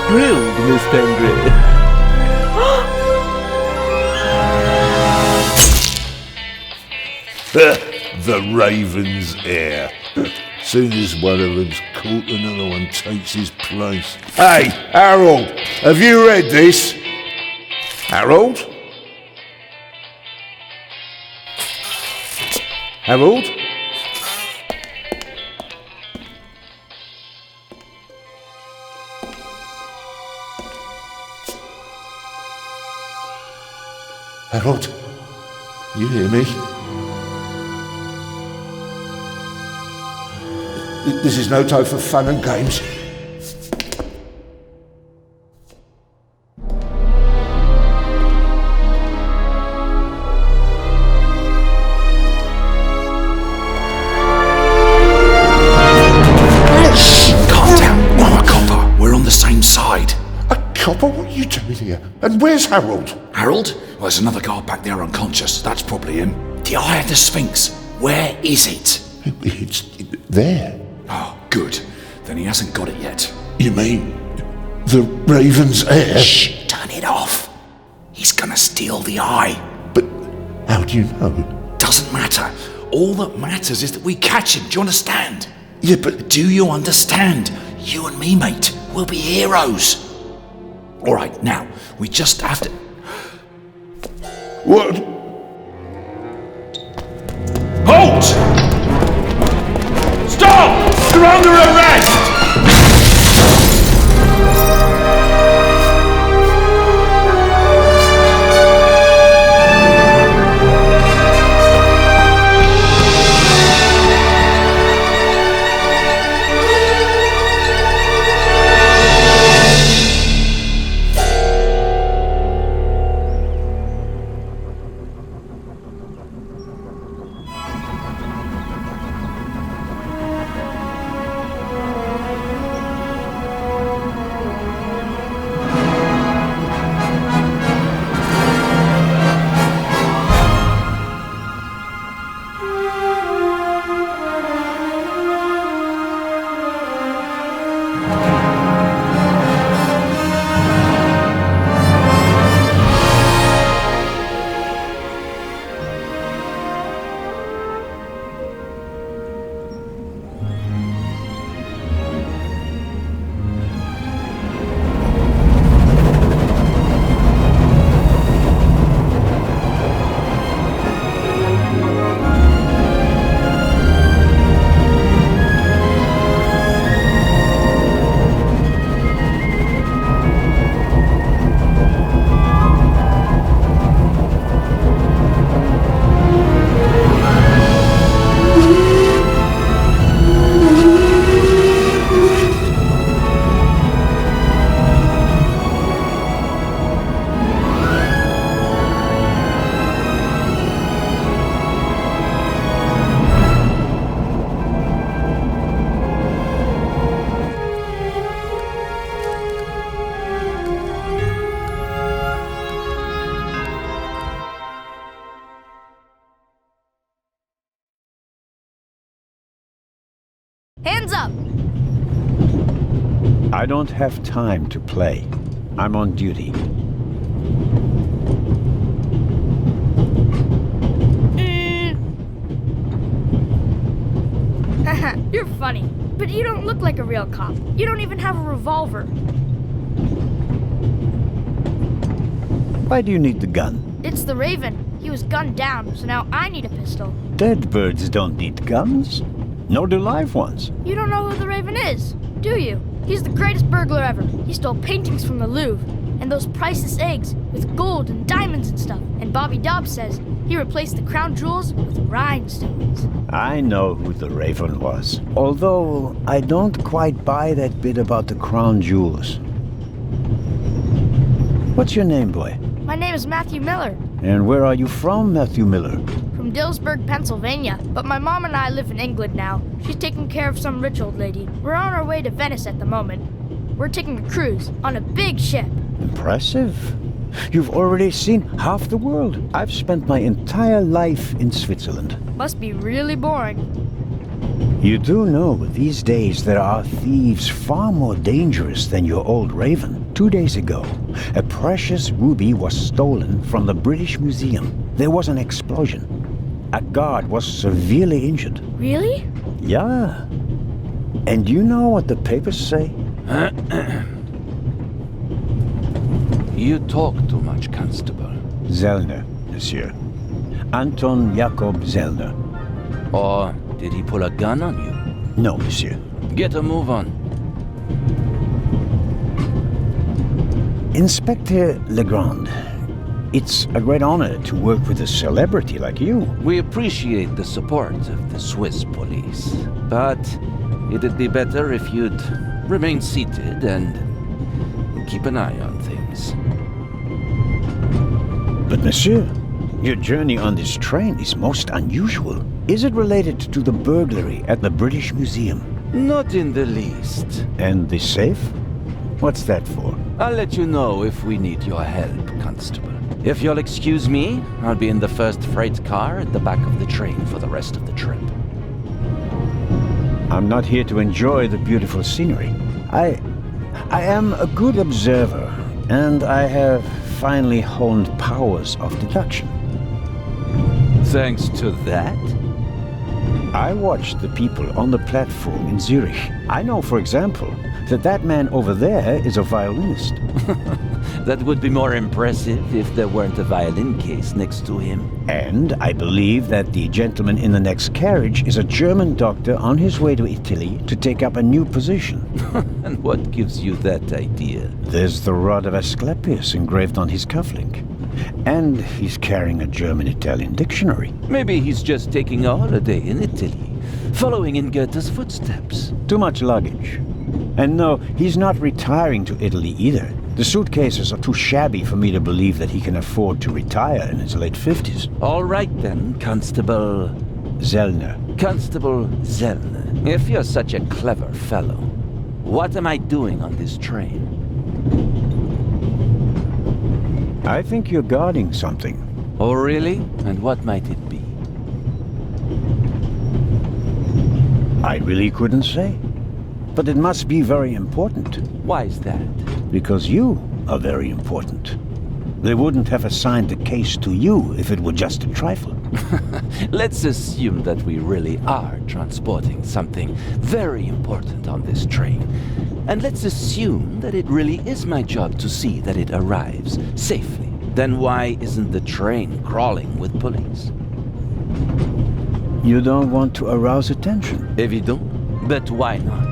grilled, Miss Tangri. The Raven's heir. Soon as one of them's caught, another one takes his place. Hey, Harold, have you read this? Harold? Harold? Harold, you hear me? This is no time for fun and games. Calm down. I'm a copper. We're on the same side. A copper? What are you doing here? And where's Harold? Harold? Well, there's another guard back there unconscious. That's probably him. The Eye of the Sphinx. Where is it? It's there. Oh, good. Then he hasn't got it yet. You mean the Raven's heir? Shh! Turn it off. He's gonna steal the eye. But how do you know? Doesn't matter. All that matters is that we catch him. Do you understand? Yeah, but Do you understand? You and me, mate. We'll be heroes. All right, now, we just have to... what? Halt! Stop! You're under arrest! Hands up! I don't have time to play. I'm on duty. Haha, you're funny. But you don't look like a real cop. You don't even have a revolver. Why do you need the gun? It's the Raven. He was gunned down, so now I need a pistol. Dead birds don't need guns. Nor do live ones. You don't know who the Raven is, do you? He's the greatest burglar ever. He stole paintings from the Louvre, and those priceless eggs with gold and diamonds and stuff. And Bobby Dobbs says he replaced the crown jewels with rhinestones. I know who the Raven was. Although I don't quite buy that bit about the crown jewels. What's your name, boy? My name is Matthew Miller. And where are you from, Matthew Miller? From Dillsburg, Pennsylvania. But my mom and I live in England now. She's taking care of some rich old lady. We're on our way to Venice at the moment. We're taking a cruise on a big ship. Impressive. You've already seen half the world. I've spent my entire life in Switzerland. Must be really boring. You do know these days there are thieves far more dangerous than your old Raven. 2 days ago, a precious ruby was stolen from the British Museum. There was an explosion. A guard was severely injured. Really? Yeah. And you know what the papers say? You talk too much, Constable. Zellner, monsieur. Anton Jakob Zellner. Or did he pull a gun on you? No, monsieur. Get a move on. Inspector Legrand, it's a great honor to work with a celebrity like you. We appreciate the support of the Swiss police, but it'd be better if you'd remain seated and keep an eye on things. But monsieur, your journey on this train is most unusual. Is it related to the burglary at the British Museum? Not in the least. And the safe? What's that for? I'll let you know if we need your help, Constable. If you'll excuse me, I'll be in the first freight car at the back of the train for the rest of the trip. I'm not here to enjoy the beautiful scenery. I am a good observer, and I have finely honed powers of deduction. Thanks to that? I watched the people on the platform in Zurich. I know, for example, that man over there is a violinist. That would be more impressive if there weren't a violin case next to him. And I believe that the gentleman in the next carriage is a German doctor on his way to Italy to take up a new position. And what gives you that idea? There's the rod of Asclepius engraved on his cufflink. And he's carrying a German-Italian dictionary. Maybe he's just taking a holiday in Italy, following in Goethe's footsteps. Too much luggage. And no, he's not retiring to Italy either. The suitcases are too shabby for me to believe that he can afford to retire in his late 50s. All right then, Constable... Zellner. Constable Zellner. If you're such a clever fellow, what am I doing on this train? I think you're guarding something. Oh, really? And what might it be? I really couldn't say. But it must be very important. Why is that? Because you are very important. They wouldn't have assigned the case to you if it were just a trifle. Let's assume that we really are transporting something very important on this train. And let's assume that it really is my job to see that it arrives safely. Then why isn't the train crawling with police? You don't want to arouse attention. Évident. But why not?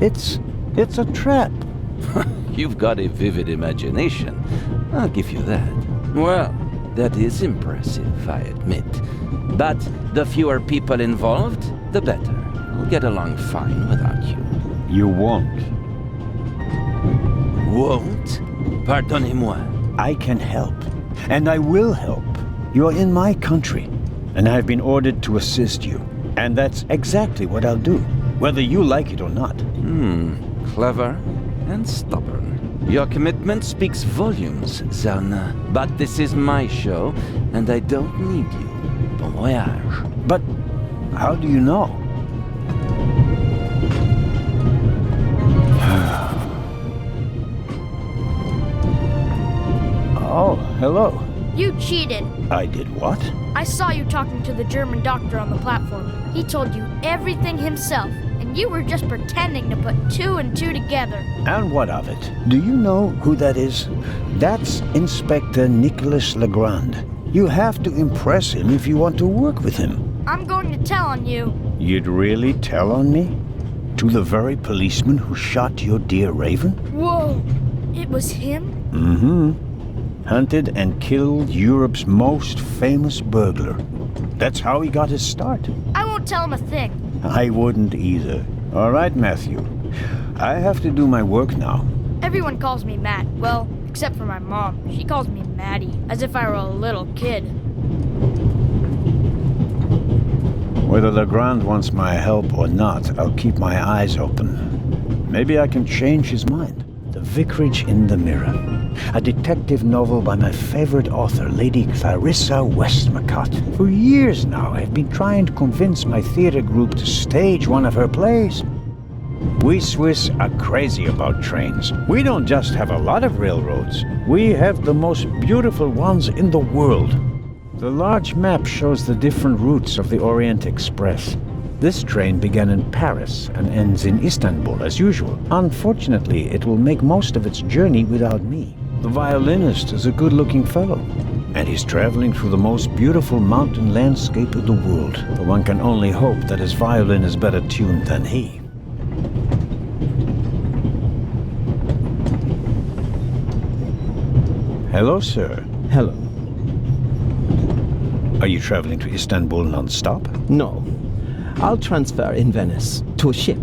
It's a trap. You've got a vivid imagination. I'll give you that. Well, that is impressive, I admit. But the fewer people involved, the better. We'll get along fine without you. You won't. Won't? Pardonnez-moi. I can help. And I will help. You're in my country. And I've been ordered to assist you. And that's exactly what I'll do, whether you like it or not. Clever and stubborn. Your commitment speaks volumes, Zellner. But this is my show, and I don't need you. Bon voyage. But how do you know? Oh, hello. You cheated. I did what? I saw you talking to the German doctor on the platform. He told you everything himself, and you were just pretending to put two and two together. And what of it? Do you know who that is? That's Inspector Nicholas Legrand. You have to impress him if you want to work with him. I'm going to tell on you. You'd really tell on me? To the very policeman who shot your dear Raven? Whoa! It was him? Mm-hmm. Hunted and killed Europe's most famous burglar. That's how he got his start. I won't tell him a thing. I wouldn't either. All right, Matthew. I have to do my work now. Everyone calls me Matt. Well, except for my mom. She calls me Maddie, as if I were a little kid. Whether Legrand wants my help or not, I'll keep my eyes open. Maybe I can change his mind. The vicarage in the mirror. A detective novel by my favorite author, Lady Clarissa Westmacott. For years now, I've been trying to convince my theater group to stage one of her plays. We Swiss are crazy about trains. We don't just have a lot of railroads. We have the most beautiful ones in the world. The large map shows the different routes of the Orient Express. This train began in Paris and ends in Istanbul as usual. Unfortunately, it will make most of its journey without me. The violinist is a good-looking fellow, and he's traveling through the most beautiful mountain landscape in the world. But one can only hope that his violin is better tuned than he. Hello, sir. Hello. Are you traveling to Istanbul non-stop? No. I'll transfer in Venice to a ship.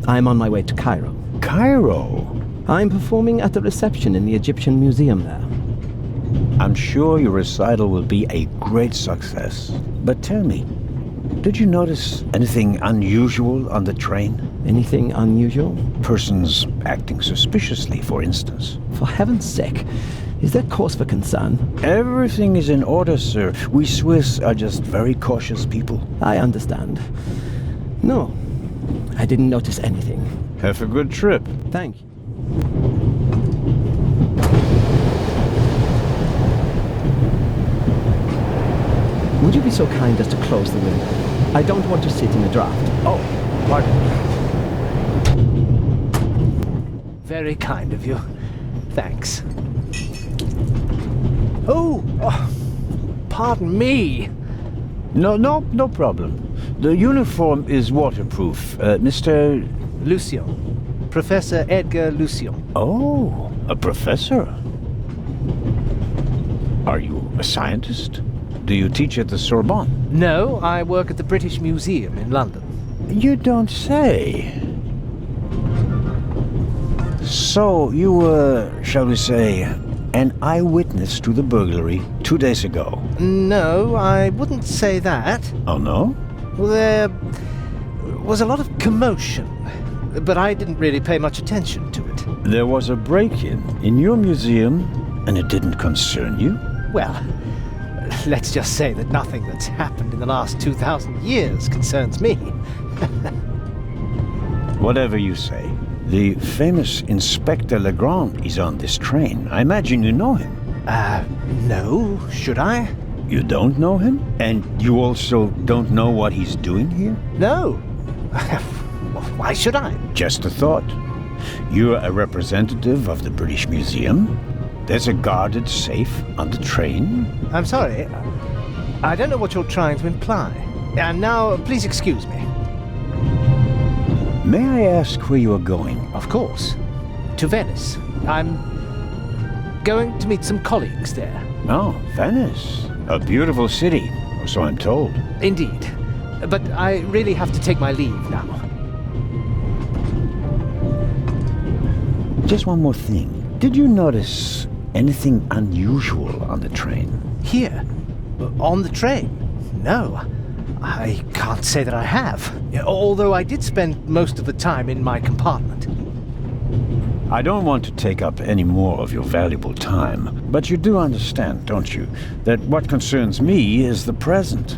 I'm on my way to Cairo. Cairo? I'm performing at the reception in the Egyptian Museum there. I'm sure your recital will be a great success. But tell me, did you notice anything unusual on the train? Anything unusual? Persons acting suspiciously, for instance. For heaven's sake, is there cause for concern? Everything is in order, sir. We Swiss are just very cautious people. I understand. No, I didn't notice anything. Have a good trip. Thank you. Would you be so kind as to close the window? I don't want to sit in a draft. Oh, pardon. Very kind of you. Thanks. Oh, pardon me. No problem. The uniform is waterproof. Mr. Lucian. Professor Edgar Lucian. Oh, a professor. Are you a scientist? Do you teach at the Sorbonne? No, I work at the British Museum in London. You don't say. So, you were, shall we say, an eyewitness to the burglary 2 days ago? No, I wouldn't say that. Oh, no? Well, there was a lot of commotion, but I didn't really pay much attention to it. There was a break-in in your museum, and it didn't concern you? Well, let's just say that nothing that's happened in the last 2,000 years concerns me. Whatever you say. The famous Inspector Legrand is on this train. I imagine you know him. No, should I? You don't know him? And you also don't know what he's doing here? No. Why should I? Just a thought. You're a representative of the British Museum. There's a guarded safe on the train. I'm sorry. I don't know what you're trying to imply. And now, please excuse me. May I ask where you are going? Of course. To Venice. I'm going to meet some colleagues there. Oh, Venice. A beautiful city, or so I'm told. Indeed. But I really have to take my leave now. Just one more thing. Did you notice anything unusual on the train? Here? On the train? No. I can't say that I have. Although I did spend most of the time in my compartment. I don't want to take up any more of your valuable time, but you do understand, don't you, that what concerns me is the present,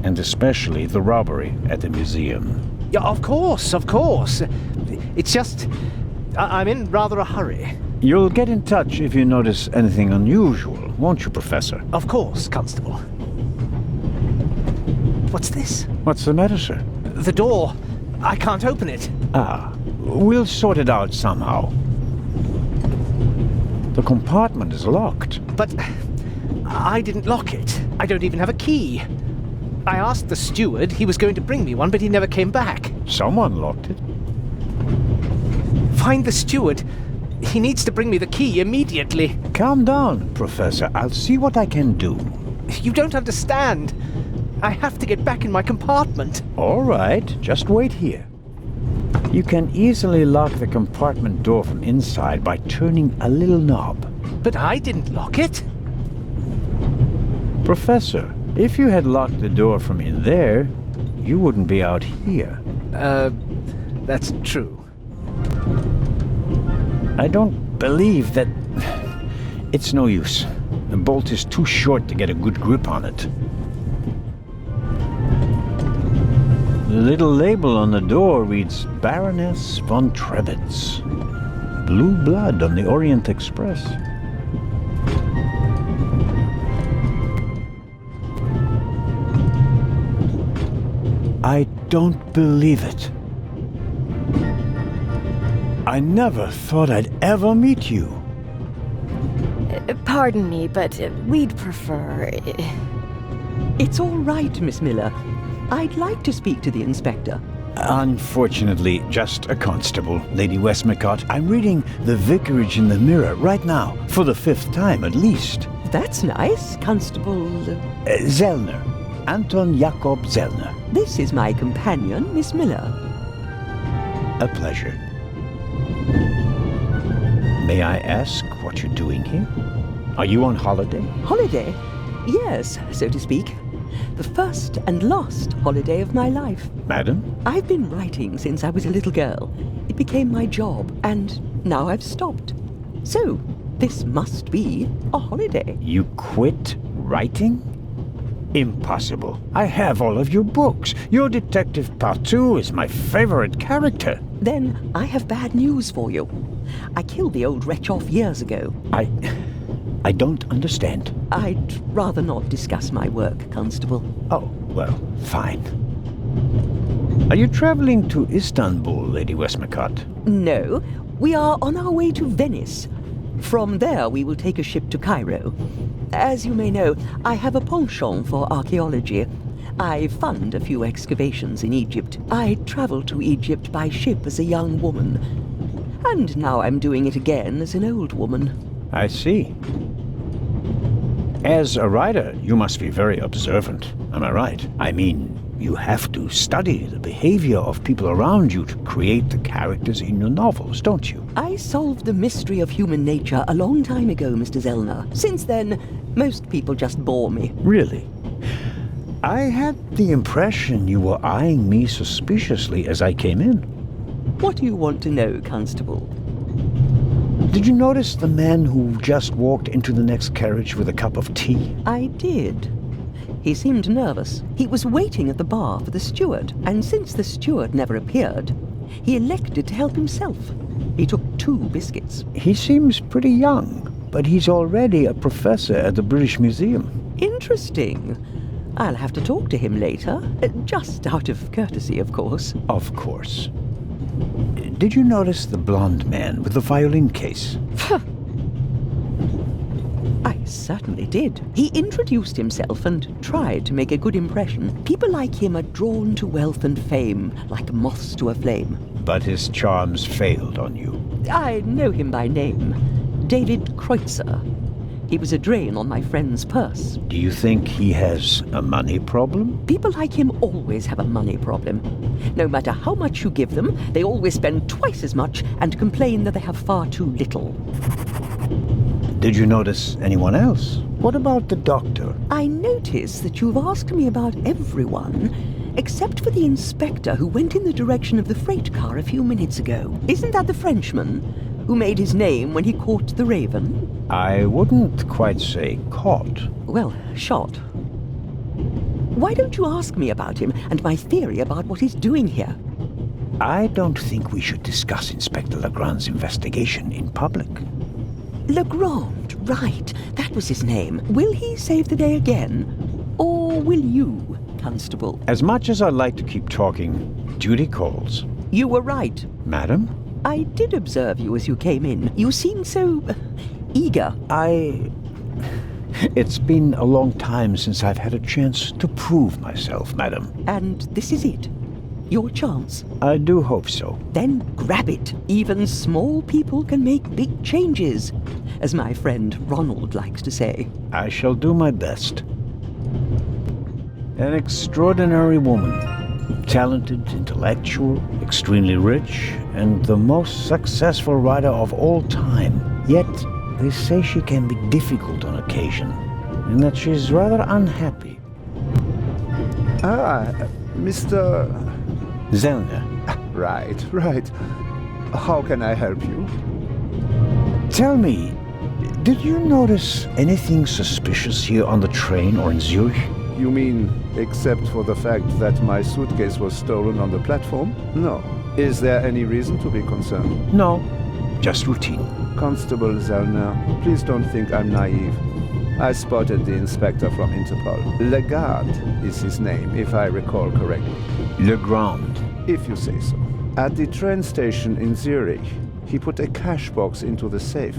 and especially the robbery at the museum. Yeah, of course, of course. It's just, I'm in rather a hurry. You'll get in touch if you notice anything unusual, won't you, Professor? Of course, Constable. What's this? What's the matter, sir? The door. I can't open it. Ah, we'll sort it out somehow. The compartment is locked. But I didn't lock it. I don't even have a key. I asked the steward. He was going to bring me one, but he never came back. Someone locked it. Find the steward. He needs to bring me the key immediately. Calm down, Professor. I'll see what I can do. You don't understand. I have to get back in my compartment. All right, just wait here. You can easily lock the compartment door from inside by turning a little knob. But I didn't lock it. Professor, if you had locked the door from in there, you wouldn't be out here. That's true. I don't believe that It's no use. The bolt is too short to get a good grip on it. The little label on the door reads Baroness von Trebitz. Blue blood on the Orient Express. I don't believe it. I never thought I'd ever meet you. Pardon me, but we'd prefer... It's all right, Miss Miller. I'd like to speak to the inspector. Unfortunately, just a constable, Lady Westmacott. I'm reading The Vicarage in the Mirror right now, for the 5th time at least. That's nice, Constable... Zellner. Anton Jakob Zellner. This is my companion, Miss Miller. A pleasure. May I ask what you're doing here? Are you on holiday? Holiday? Yes, so to speak. The first and last holiday of my life. Madam? I've been writing since I was a little girl. It became my job, and now I've stopped. So, this must be a holiday. You quit writing? Impossible. I have all of your books. Your Detective Partout is my favorite character. Then I have bad news for you. I killed the old wretch off years ago. I don't understand. I'd rather not discuss my work, Constable. Oh, well, fine. Are you traveling to Istanbul, Lady Westmacott? No, we are on our way to Venice. From there we will take a ship to Cairo. As you may know, I have a penchant for archaeology. I fund a few excavations in Egypt. I traveled to Egypt by ship as a young woman. And now I'm doing it again as an old woman. I see. As a writer, you must be very observant. Am I right? I mean, you have to study the behavior of people around you to create the characters in your novels, don't you? I solved the mystery of human nature a long time ago, Mr. Zellner. Since then, most people just bore me. Really? I had the impression you were eyeing me suspiciously as I came in. What do you want to know, Constable? Did you notice the man who just walked into the next carriage with a cup of tea? I did. He seemed nervous. He was waiting at the bar for the steward, and since the steward never appeared, he elected to help himself. He took 2 biscuits. He seems pretty young, but he's already a professor at the British Museum. Interesting. I'll have to talk to him later, just out of courtesy, of course. Of course. Did you notice the blonde man with the violin case? I certainly did. He introduced himself and tried to make a good impression. People like him are drawn to wealth and fame, like moths to a flame. But his charms failed on you. I know him by name. David Kreutzer. He was a drain on my friend's purse. Do you think he has a money problem? People like him always have a money problem. No matter how much you give them, they always spend twice as much and complain that they have far too little. Did you notice anyone else? What about the doctor? I notice that you've asked me about everyone, except for the inspector who went in the direction of the freight car a few minutes ago. Isn't that the Frenchman who made his name when he caught the raven? I wouldn't quite say caught. Well, shot. Why don't you ask me about him and my theory about what he's doing here? I don't think we should discuss Inspector Legrand's investigation in public. Legrand, right. That was his name. Will he save the day again? Or will you, Constable? As much as I'd like to keep talking, duty calls. You were right. Madam? I did observe you as you came in. You seemed so... eager. It's been a long time since I've had a chance to prove myself, madam. And this is it? Your chance? I do hope so. Then grab it. Even small people can make big changes, as my friend Ronald likes to say. I shall do my best. An extraordinary woman. Talented, intellectual, extremely rich, and the most successful writer of all time. Yet, they say she can be difficult on occasion, and that she's rather unhappy. Mr. Zellner. Right. How can I help you? Tell me, Did you notice anything suspicious here on the train or in Zurich? You mean, except for the fact that my suitcase was stolen on the platform? No. Is there any reason to be concerned? No, just routine. Constable Zellner, please don't think I'm naive. I spotted the inspector from Interpol. Legarde is his name, if I recall correctly. Legrand. If you say so. At the train station in Zurich, he put a cash box into the safe,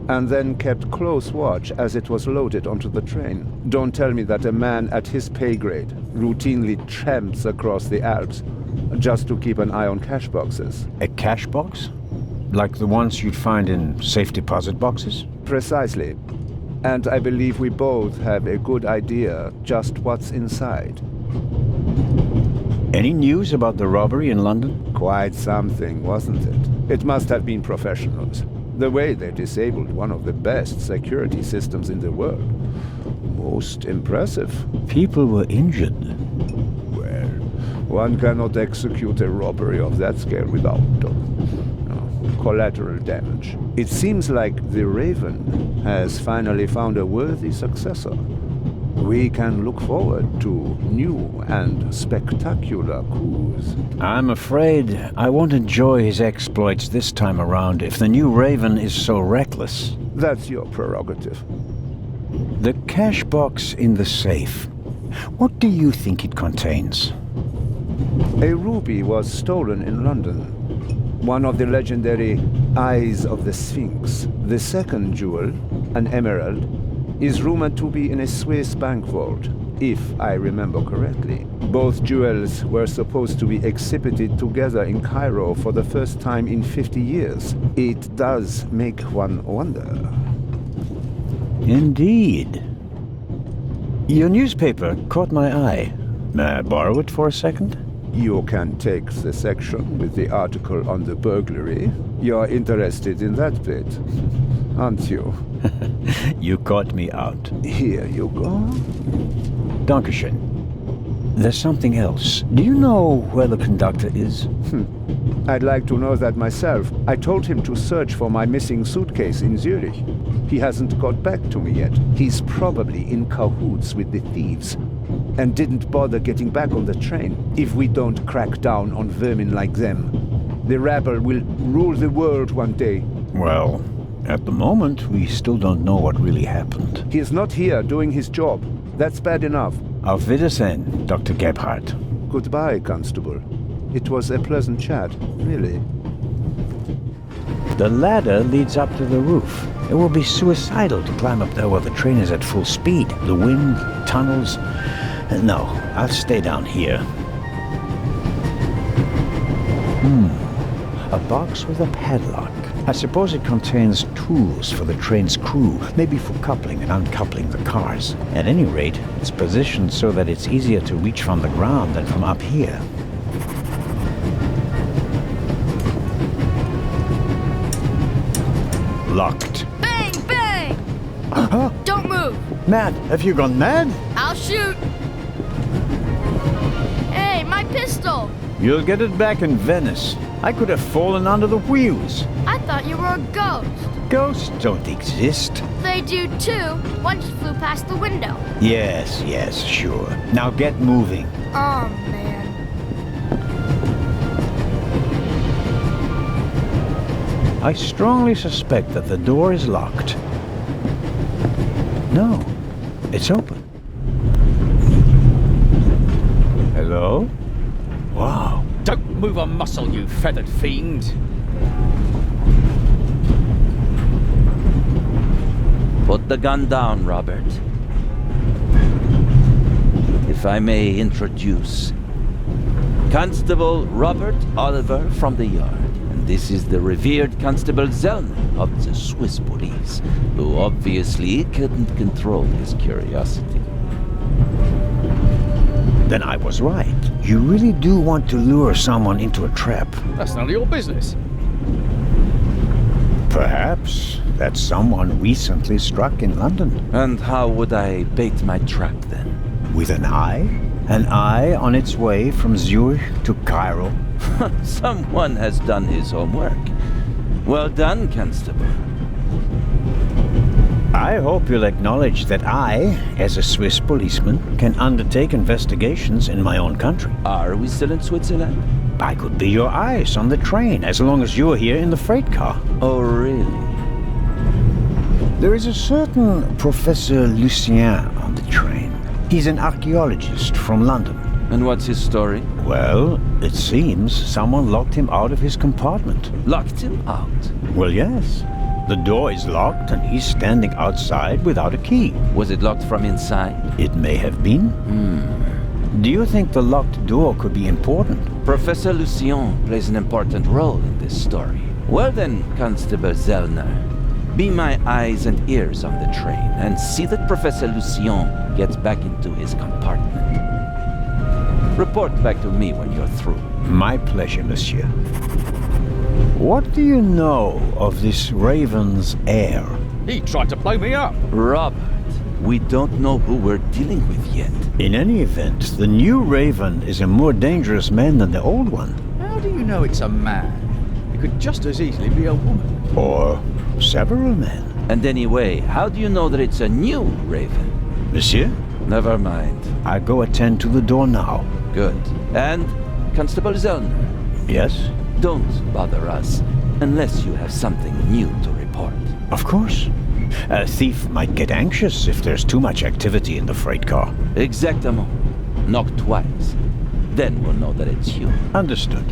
and then kept close watch as it was loaded onto the train. Don't tell me that a man at his pay grade routinely tramps across the Alps just to keep an eye on cash boxes. A cash box? Like the ones you'd find in safe deposit boxes? Precisely. And I believe we both have a good idea just what's inside. Any news about the robbery in London? Quite something, wasn't it? It must have been professionals. The way they disabled one of the best security systems in the world. Most impressive. People were injured. Well, one cannot execute a robbery of that scale without collateral damage. It seems like the Raven has finally found a worthy successor. We can look forward to new and spectacular coups. I'm afraid I won't enjoy his exploits this time around if the new Raven is so reckless. That's your prerogative. The cash box in the safe. What do you think it contains? A ruby was stolen in London. One of the legendary Eyes of the Sphinx. The second jewel, an emerald, is rumored to be in a Swiss bank vault, if I remember correctly. Both jewels were supposed to be exhibited together in Cairo for the first time in 50 years. It does make one wonder. Indeed. Your newspaper caught my eye. May I borrow it for a second? You can take the section with the article on the burglary. You're interested in that bit, aren't you? You caught me out. Here you go. Dankeschön. There's something else. Do you know where the conductor is? I'd like to know that myself. I told him to search for my missing suitcase in Zurich. He hasn't got back to me yet. He's probably in cahoots with the thieves and didn't bother getting back on the train. If we don't crack down on vermin like them, the rabble will rule the world one day. Well, at the moment, we still don't know what really happened. He is not here doing his job. That's bad enough. Auf Wiedersehen, Dr. Gebhardt. Goodbye, Constable. It was a pleasant chat, really. The ladder leads up to the roof. It will be suicidal to climb up there while the train is at full speed. The wind, tunnels... No, I'll stay down here. A box with a padlock. I suppose it contains tools for the train's crew, maybe for coupling and uncoupling the cars. At any rate, it's positioned so that it's easier to reach from the ground than from up here. Locked. Bang, bang! Huh? Don't move. Mad? Have you gone mad? I'll shoot. Hey, my pistol. You'll get it back in Venice. I could have fallen under the wheels. I thought you were a ghost. Ghosts don't exist. They do too. One just flew past the window. Yes, sure. Now get moving. Oh, man. I strongly suspect that the door is locked. No, it's open. Hello? Wow. Don't move a muscle, you feathered fiend. Put the gun down, Robert. If I may introduce Constable Robert Oliver from the Yard. And this is the revered Constable Zellner of the Swiss police, who obviously couldn't control his curiosity. Then I was right. You really do want to lure someone into a trap. That's none of your business. Perhaps that someone recently struck in London. And how would I bait my trap then? With an eye? An eye on its way from Zurich to Cairo? Someone has done his homework. Well done, Constable. I hope you'll acknowledge that I, as a Swiss policeman, can undertake investigations in my own country. Are we still in Switzerland? I could be your eyes on the train as long as you're here in the freight car. Oh, really? There is a certain Professor Lucien on the train. He's an archaeologist from London. And what's his story? Well, it seems someone locked him out of his compartment. Locked him out? Well, yes. The door is locked and he's standing outside without a key. Was it locked from inside? It may have been. Do you think the locked door could be important? Professor Lucien plays an important role in this story. Well then, Constable Zellner, be my eyes and ears on the train and see that Professor Lucien gets back into his compartment. Report back to me when you're through. My pleasure, monsieur. What do you know of this Raven's heir? He tried to blow me up. Robert, we don't know who we're dealing with yet. In any event, the new Raven is a more dangerous man than the old one. How do you know it's a man? It could just as easily be a woman. Or several men. And anyway, how do you know that it's a new Raven? Monsieur? Never mind. I go attend to the door now. Good. And, Constable Zellner? Yes? Don't bother us unless you have something new to report. Of course. A thief might get anxious if there's too much activity in the freight car. Exactement. Knock twice. Then we'll know that it's you. Understood.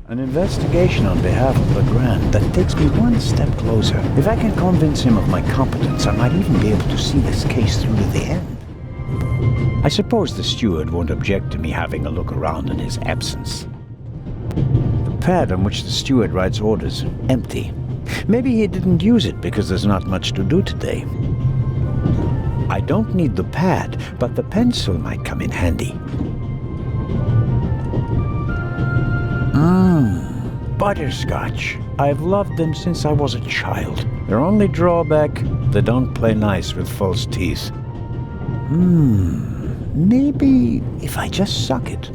An investigation on behalf of Legrand that takes me one step closer. If I can convince him of my competence, I might even be able to see this case through to the end. I suppose the steward won't object to me having a look around in his absence. The pad on which the steward writes orders, empty. Maybe he didn't use it because there's not much to do today. I don't need the pad, but the pencil might come in handy. Butterscotch. I've loved them since I was a child. Their only drawback, they don't play nice with false teeth. Maybe if I just suck it.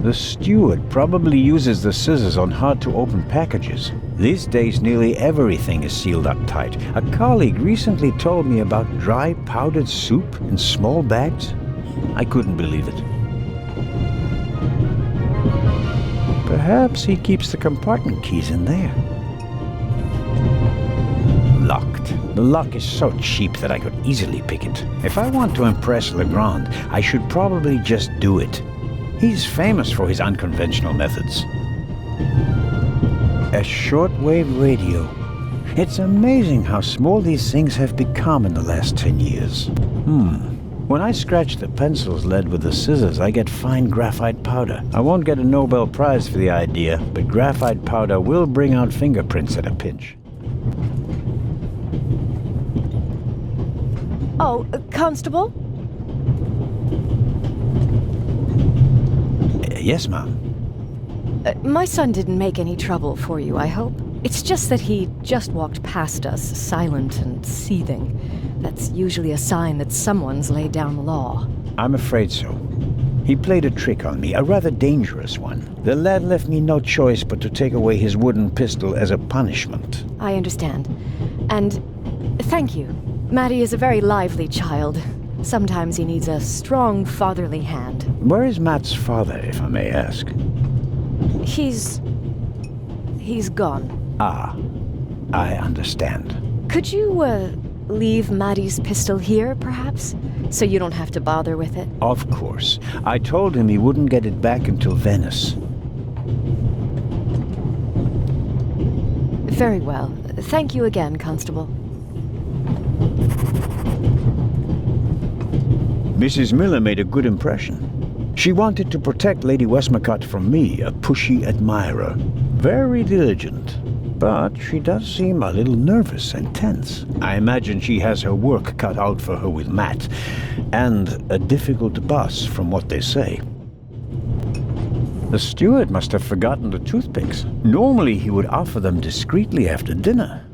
The steward probably uses the scissors on hard-to-open packages. These days, nearly everything is sealed up tight. A colleague recently told me about dry powdered soup in small bags. I couldn't believe it. Perhaps he keeps the compartment keys in there. Locked. The lock is so cheap that I could easily pick it. If I want to impress Legrand, I should probably just do it. He's famous for his unconventional methods. A shortwave radio. It's amazing how small these things have become in the last 10 years. When I scratch the pencil's lead with the scissors, I get fine graphite powder. I won't get a Nobel Prize for the idea, but graphite powder will bring out fingerprints at a pinch. Oh, Constable? Yes, ma'am. My son didn't make any trouble for you, I hope. It's just that he just walked past us, silent and seething. That's usually a sign that someone's laid down the law. I'm afraid so. He played a trick on me, a rather dangerous one. The lad left me no choice but to take away his wooden pistol as a punishment. I understand. And thank you. Matty is a very lively child. Sometimes he needs a strong fatherly hand. Where is Matt's father, if I may ask? He's gone. Ah, I understand. Could you, leave Matty's pistol here, perhaps? So you don't have to bother with it? Of course. I told him he wouldn't get it back until Venice. Very well. Thank you again, Constable. Mrs. Miller made a good impression. She wanted to protect Lady Westmacott from me, a pushy admirer. Very diligent. But she does seem a little nervous and tense. I imagine she has her work cut out for her with Matt. And a difficult boss, from what they say. The steward must have forgotten the toothpicks. Normally he would offer them discreetly after dinner.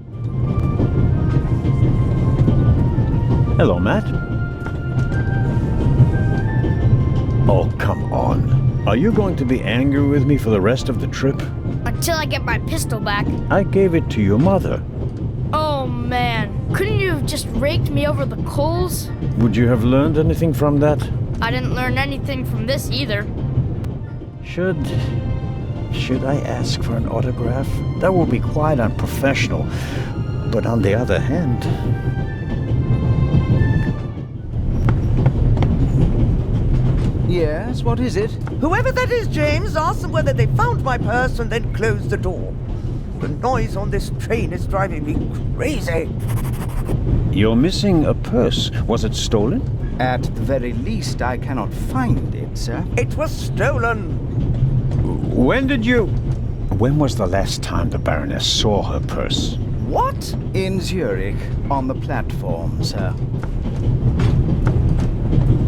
Hello, Matt. Oh, come on. Are you going to be angry with me for the rest of the trip? I Until I get my pistol back. I gave it to your mother. Oh man, couldn't you have just raked me over the coals? Would you have learned anything from that? I didn't learn anything from this either. Should I ask for an autograph? That would be quite unprofessional. But on the other hand... Yes, what is it? Whoever that is, James, ask them whether they found my purse and then closed the door. The noise on this train is driving me crazy. You're missing a purse. Was it stolen? At the very least, I cannot find it, sir. It was stolen. When was the last time the Baroness saw her purse? What? In Zurich, on the platform, sir.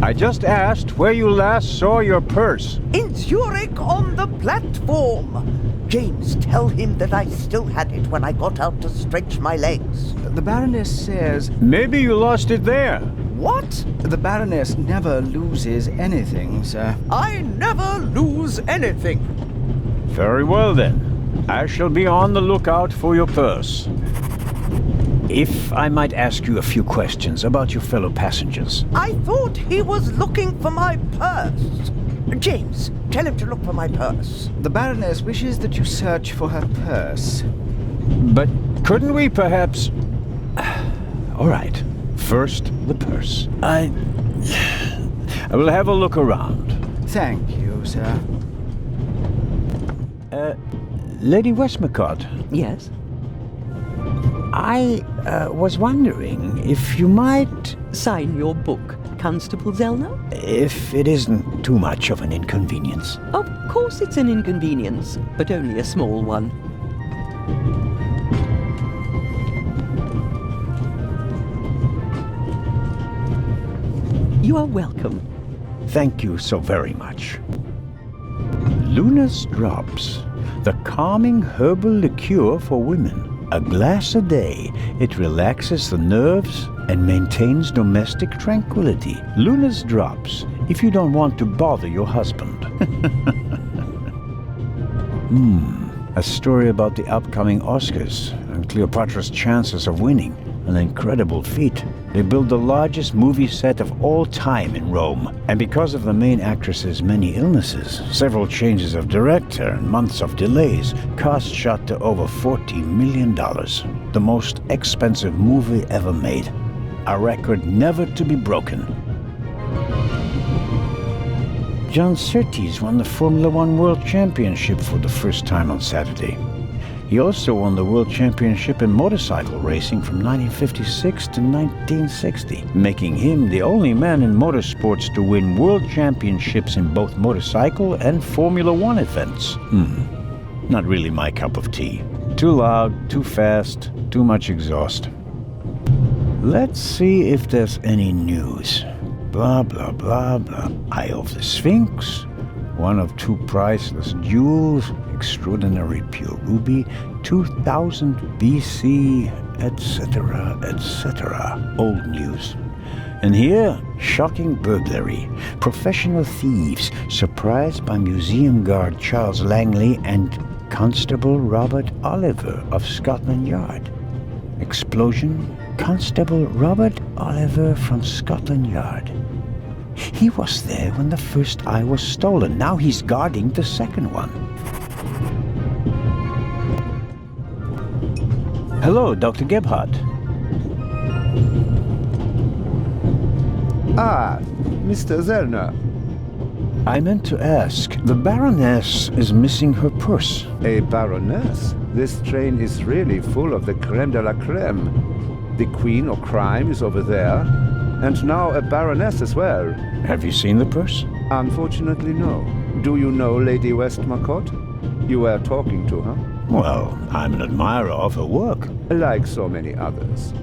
I just asked where you last saw your purse. In Zurich on the platform. James, tell him that I still had it when I got out to stretch my legs. The Baroness says... Maybe you lost it there. What? The Baroness never loses anything, sir. I never lose anything. Very well then. I shall be on the lookout for your purse. If I might ask you a few questions about your fellow passengers. I thought he was looking for my purse. James, tell him to look for my purse. The Baroness wishes that you search for her purse. But couldn't we perhaps... All right. First, the purse. I will have a look around. Thank you, sir. Lady Westmacott. Yes? I was wondering if you might... Sign your book, Constable Zellner? If it isn't too much of an inconvenience. Of course it's an inconvenience, but only a small one. You are welcome. Thank you so very much. Luna's Drops, the calming herbal liqueur for women. A glass a day, it relaxes the nerves and maintains domestic tranquility. Luna's Drops, if you don't want to bother your husband. A story about the upcoming Oscars and Cleopatra's chances of winning. An incredible feat. They built the largest movie set of all time in Rome. And because of the main actress's many illnesses, several changes of director and months of delays, cost shot to over $40 million. The most expensive movie ever made. A record never to be broken. John Surtees won the Formula One World Championship for the first time on Saturday. He also won the World Championship in motorcycle racing from 1956 to 1960, making him the only man in motorsports to win world championships in both motorcycle and Formula One events. Not really my cup of tea. Too loud, too fast, too much exhaust. Let's see if there's any news. Blah, blah, blah, blah. Eye of the Sphinx. One of two priceless jewels. Extraordinary pure ruby. 2000 BC, etc., etc. Old news. And here, shocking burglary. Professional thieves surprised by museum guard Charles Langley and Constable Robert Oliver of Scotland Yard. Explosion. Constable Robert Oliver from Scotland Yard. He was there when the first eye was stolen. Now he's guarding the second one. Hello, Dr. Gebhardt. Ah, Mr. Zellner. I meant to ask, the Baroness is missing her purse. A Baroness? This train is really full of the creme de la creme. The Queen of Crime is over there, and now a Baroness as well. Have you seen the purse? Unfortunately, no. Do you know Lady Westmacott? You were talking to her. Well, I'm an admirer of her work. Like so many others.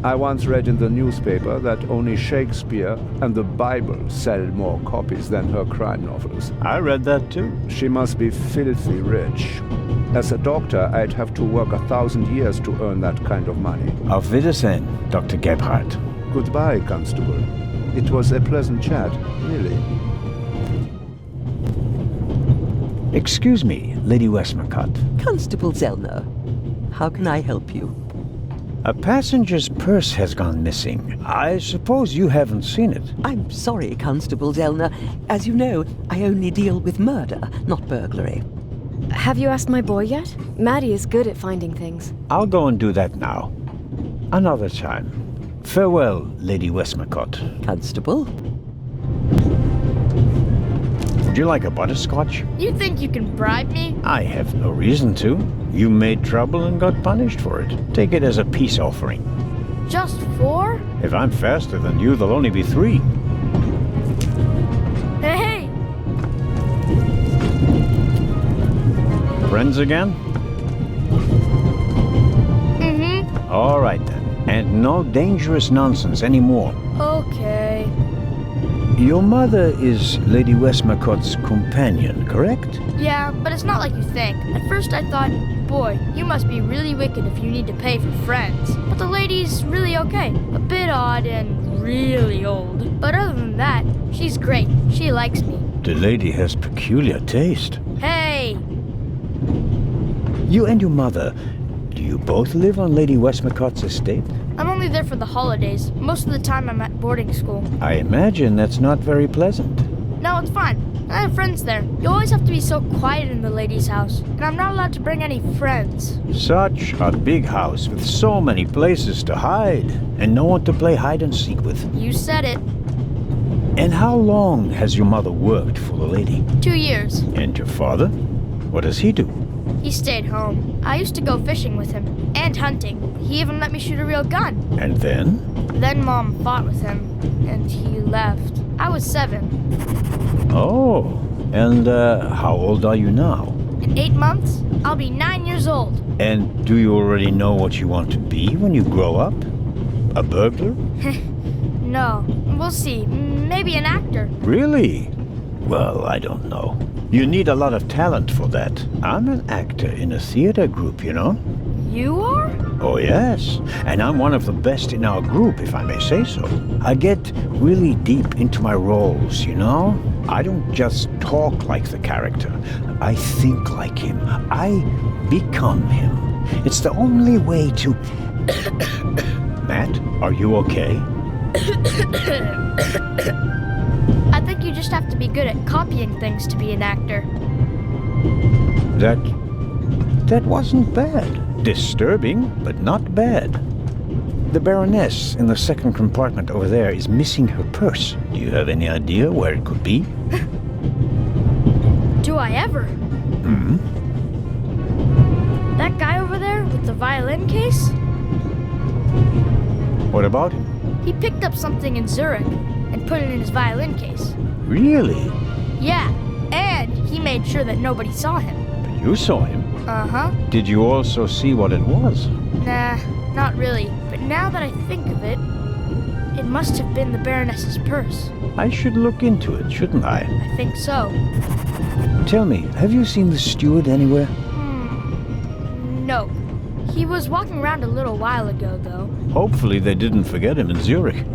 I once read in the newspaper that only Shakespeare and the Bible sell more copies than her crime novels. I read that too. She must be filthy rich. As a doctor, I'd have to work 1,000 years to earn that kind of money. Auf Wiedersehen, Dr. Gebhardt. Goodbye, Constable. It was a pleasant chat, really. Excuse me, Lady Westmacott. Constable Zellner, how can I help you? A passenger's purse has gone missing. I suppose you haven't seen it. I'm sorry, Constable Zellner. As you know, I only deal with murder, not burglary. Have you asked my boy yet? Maddie is good at finding things. I'll go and do that now. Another time. Farewell, Lady Westmacott. Constable? Would you like a butterscotch? You think you can bribe me? I have no reason to. You made trouble and got punished for it. Take it as a peace offering. Just 4? If I'm faster than you, there'll only be 3. Hey! Friends again? Mm-hmm. All right then. And no dangerous nonsense anymore. Okay. Your mother is Lady Westmacott's companion, correct? Yeah, but it's not like you think. At first I thought, boy, you must be really wicked if you need to pay for friends. But the lady's really okay. A bit odd and really old. But other than that, she's great. She likes me. The lady has peculiar taste. Hey! You and your mother, do you both live on Lady Westmacott's estate? I'm only there for the holidays. Most of the time I'm at boarding school. I imagine that's not very pleasant. No, it's fine. I have friends there. You always have to be so quiet in the lady's house. And I'm not allowed to bring any friends. Such a big house with so many places to hide and no one to play hide and seek with. You said it. And how long has your mother worked for the lady? 2 years. And your father? What does he do? He stayed home. I used to go fishing with him. And hunting. He even let me shoot a real gun. And then? Then Mom fought with him. And he left. I was 7. Oh. And how old are you now? In 8 months, I'll be 9 years old. And do you already know what you want to be when you grow up? A burglar? No. We'll see. Maybe an actor. Really? Well, I don't know. You need a lot of talent for that. I'm an actor in a theater group, you know? You are? Oh, yes. And I'm one of the best in our group, if I may say so. I get really deep into my roles, you know? I don't just talk like the character. I think like him. I become him. It's the only way to... Matt, are you okay? I think you just have to be good at copying things to be an actor. That wasn't bad. Disturbing, but not bad. The Baroness in the second compartment over there is missing her purse. Do you have any idea where it could be? Do I ever? Hmm? That guy over there with the violin case? What about him? He picked up something in Zurich and put it in his violin case. Really? Yeah, and he made sure that nobody saw him. But you saw him. Uh-huh. Did you also see what it was? Nah, not really. But now that I think of it, it must have been the Baroness's purse. I should look into it, shouldn't I? I think so. Tell me, have you seen the steward anywhere? No. He was walking around a little while ago, though. Hopefully they didn't forget him in Zurich.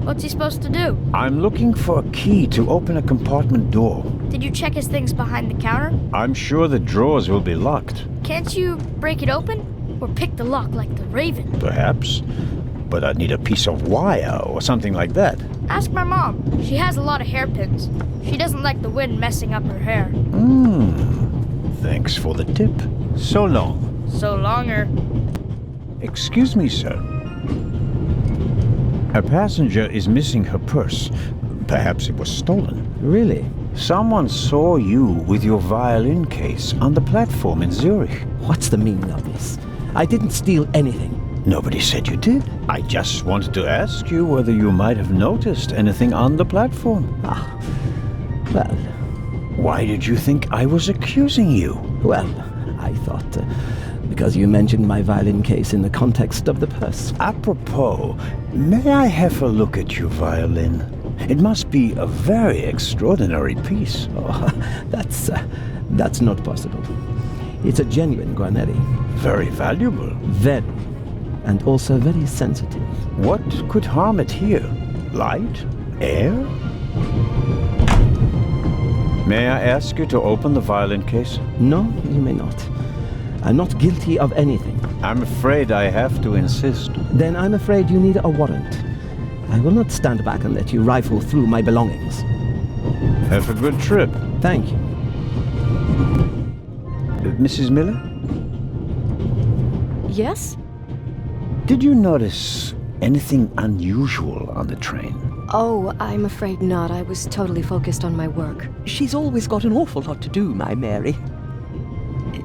What's he supposed to do? I'm looking for a key to open a compartment door. Did you check his things behind the counter? I'm sure the drawers will be locked. Can't you break it open? Or pick the lock like the Raven? Perhaps. But I'd need a piece of wire or something like that. Ask my mom. She has a lot of hairpins. She doesn't like the wind messing up her hair. Thanks for the tip. So long. So longer. Excuse me, sir. A passenger is missing her purse. Perhaps it was stolen. Really? Someone saw you with your violin case on the platform in Zurich. What's the meaning of this? I didn't steal anything. Nobody said you did. I just wanted to ask you whether you might have noticed anything on the platform. Well... Why did you think I was accusing you? Well, I thought... because you mentioned my violin case in the context of the purse. Apropos, may I have a look at your violin? It must be a very extraordinary piece. Oh, that's not possible. It's a genuine Guarneri. Very valuable. Very. And also very sensitive. What could harm it here? Light? Air? May I ask you to open the violin case? No, you may not. I'm not guilty of anything. I'm afraid I have to insist. Then I'm afraid you need a warrant. I will not stand back and let you rifle through my belongings. Have a good trip. Thank you. Mrs. Miller? Yes? Did you notice anything unusual on the train? Oh, I'm afraid not. I was totally focused on my work. She's always got an awful lot to do, my Mary.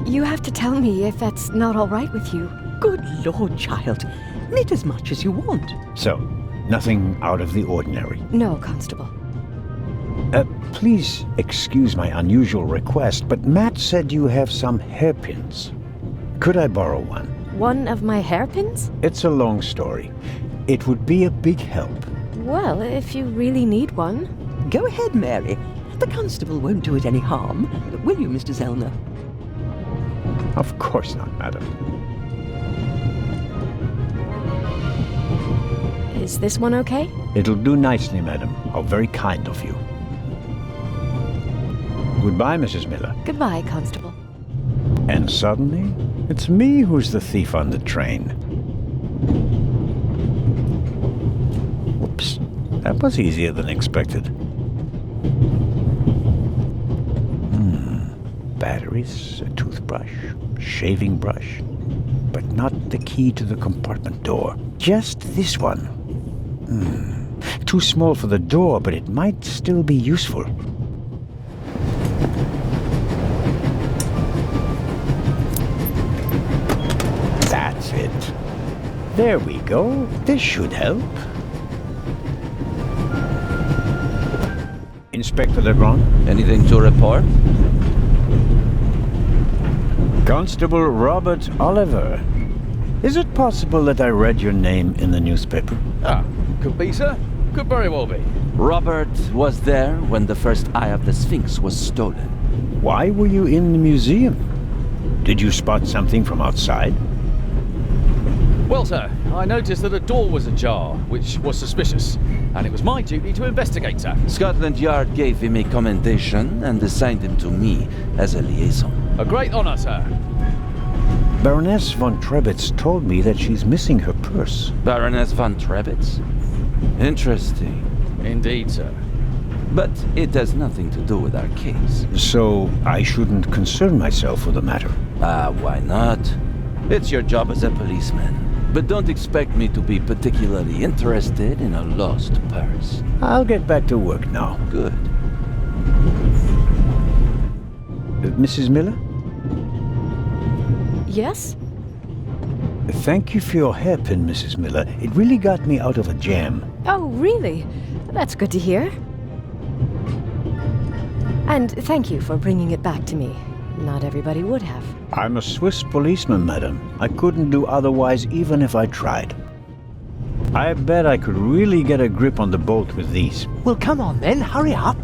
You have to tell me if that's not all right with you. Good Lord, child. Knit as much as you want. So, nothing out of the ordinary. No, Constable. Please excuse my unusual request, but Matt said you have some hairpins. Could I borrow one? One of my hairpins? It's a long story. It would be a big help. Well, if you really need one. Go ahead, Mary. The constable won't do it any harm. Will you, Mr. Zellner? Of course not, madam. Is this one okay? It'll do nicely, madam. How very kind of you. Goodbye, Mrs. Miller. Goodbye, Constable. And suddenly, it's me who's the thief on the train. Whoops. That was easier than expected. Batteries, a toothbrush, shaving brush, but not the key to the compartment door. Just this one. Too small for the door, but it might still be useful. That's it. There we go. This should help. Inspector Legrand? Anything to report? Constable Robert Oliver. Is it possible that I read your name in the newspaper? Ah, could be, sir. Could very well be. Robert was there when the first eye of the Sphinx was stolen. Why were you in the museum? Did you spot something from outside? Well, sir, I noticed that a door was ajar, which was suspicious, and it was my duty to investigate, sir. Scotland Yard gave him a commendation and assigned him to me as a liaison. A great honor, sir. Baroness von Trebitz told me that she's missing her purse. Baroness von Trebitz? Interesting. Indeed, sir. But it has nothing to do with our case. So I shouldn't concern myself with the matter. Why not? It's your job as a policeman. But don't expect me to be particularly interested in a lost purse. I'll get back to work now. Good. Mrs. Miller? Yes? Thank you for your hairpin, Mrs. Miller. It really got me out of a jam. Oh, really? That's good to hear. And thank you for bringing it back to me. Not everybody would have. I'm a Swiss policeman, madam. I couldn't do otherwise even if I tried. I bet I could really get a grip on the bolt with these. Well, come on then, hurry up.